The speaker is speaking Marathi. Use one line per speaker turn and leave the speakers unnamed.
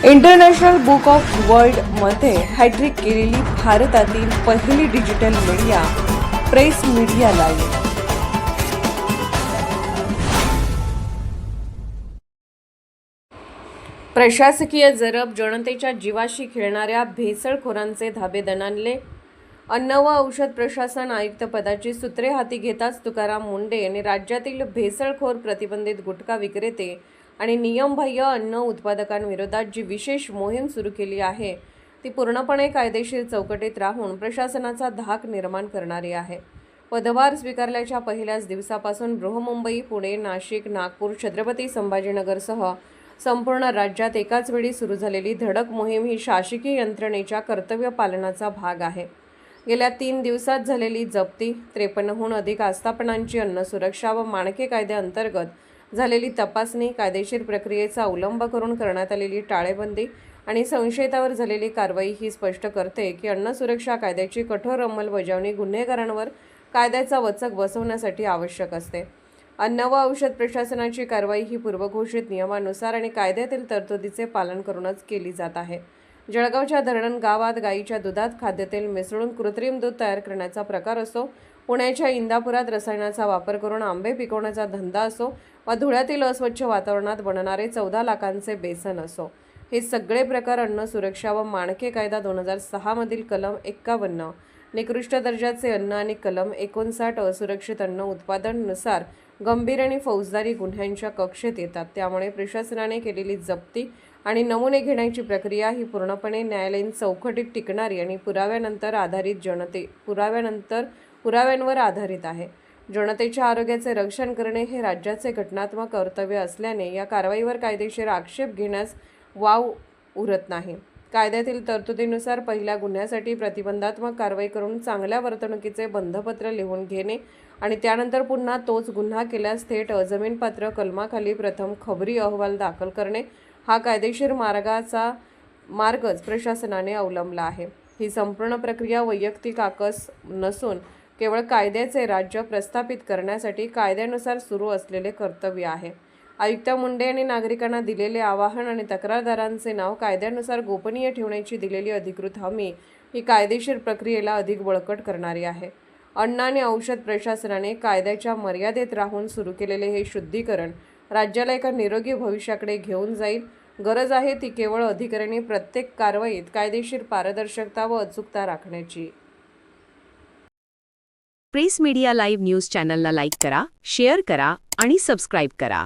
इंटरनॅशनल बुक ऑफ वर्ल्डमध्ये हॅट्रिक केलेली भारतातील पहिली digital media press media live. प्रशासकीय जरब, जनतेच्या जीवाशी खेळणाऱ्या भेसळखोरांचे धाबे दणाणले. अन्न व औषध प्रशासन आयुक्त पदाची सूत्रे हाती घेताच तुकाराम मुंढे यांनी राज्यातील भेसळखोर, प्रतिबंधित गुटखा विक्रेते आणि नियमबाह्य अन्न उत्पादकांविरोधात जी विशेष मोहीम सुरू केली आहे ती पूर्णपणे कायदेशीर चौकटीत राहून प्रशासनाचा धाक निर्माण करणारी आहे. पदभार स्वीकारल्याच्या पहिल्याच दिवसापासून बृहन्मुंबई, पुणे, नाशिक, नागपूर, छत्रपती संभाजीनगरसह संपूर्ण राज्यात एकाच वेळी सुरू झालेली धडक मोहीम ही शासकीय यंत्रणेच्या कर्तव्य पालनाचा भाग आहे. गेल्या 3 दिवसात झालेली जप्ती, 53हून अधिक आस्थापनांची अन्न सुरक्षा व मानके कायद्याअंतर्गत झालेली तपासणी, कायदेशीर प्रक्रियेचा अवलंब करून करण्यात आलेली टाळेबंदी आणि संशयितावर झालेली कारवाई ही स्पष्ट करते की अन्न सुरक्षा कायद्याची कठोर अंमलबजावणी गुन्हेगारांवर कायद्याचा वचक बसवण्यासाठी आवश्यक असते. अन्न व औषध प्रशासनाची कारवाई ही पूर्वघोषित नियमानुसार आणि कायद्यातील तरतुदीचे पालन करूनच केली जात आहे. जळगावच्या धरण गावात गायीच्या दुधात खाद्यतेल मिसळून कृत्रिम दूध तयार करण्याचा प्रकार असो, पुण्याच्या इंदापुरात रसायनाचा वापर करून आंबे पिकवण्याचा धंदा असो वा धुळ्यातील अस्वच्छ वातावरणात बनणारे 14 लाखांचे बेसन असो, हे सगळे प्रकार अन्न सुरक्षा व मानके कायदा 2006 मधील कलम 51 निकृष्ट दर्जाचे अन्न आणि कलम 59 असुरक्षित अन्न उत्पादन नुसार गंभीर आणि फौजदारी गुन्ह्यांच्या कक्षेत येतात. त्यामुळे प्रशासनाने केलेली जप्ती आणि नमुने घेण्याची प्रक्रिया ही पूर्णपणे न्यायालयीन चौकटीत टिकणारी आणि पुराव्यांवर आधारित आहे. जनतेच्या आरोग्याचे रक्षण करणे हे राज्याचे घटनात्मक कर्तव्य असल्याने या कारवाईवर कायदेशीर आक्षेप घेण्यास वाव उरत नाही. कायद्यातील तरतुदीनुसार पहिल्या गुन्ह्यासाठी प्रतिबंधात्मक कारवाई करून चांगल्या वर्तणुकीचे बंधपत्र लिहून घेणे आणि त्यानंतर पुन्हा तोच गुन्हा केल्यास थेट अजमीनपात्र कलमाखाली प्रथम खबरी अहवाल दाखल करणे हा कायदेशीर मार्गच प्रशासनाने अवलंबला आहे. ही संपूर्ण प्रक्रिया वैयक्तिक आकस नसून केवळ कायद्याचे राज्य प्रस्थापित करण्यासाठी कायद्यानुसार सुरू असलेले कर्तव्य आहे. आयुक्त मुंडे यांनी नागरिकांना दिलेले आवाहन आणि तक्रारदारांचे नाव कायद्यानुसार गोपनीय ठेवण्याची दिलेली अधिकृत हमी ही कायदेशीर प्रक्रियेला अधिक बळकट करणारी आहे. अन्न आणि औषध प्रशासनाने कायद्याच्या मर्यादेत राहून सुरू केलेले हे शुद्धीकरण राज्याला एका निरोगी भविष्याकडे घेऊन जाईल. गरज आहे ती केवळ अधिकाऱ्यांनी प्रत्येक कारवाईत कायदेशीर पारदर्शकता व अचूकता राखण्याची.
प्रेस मीडिया लाईव्ह न्यूज चॅनलला लाईक करा, शेअर करा आणि सबस्क्राईब करा.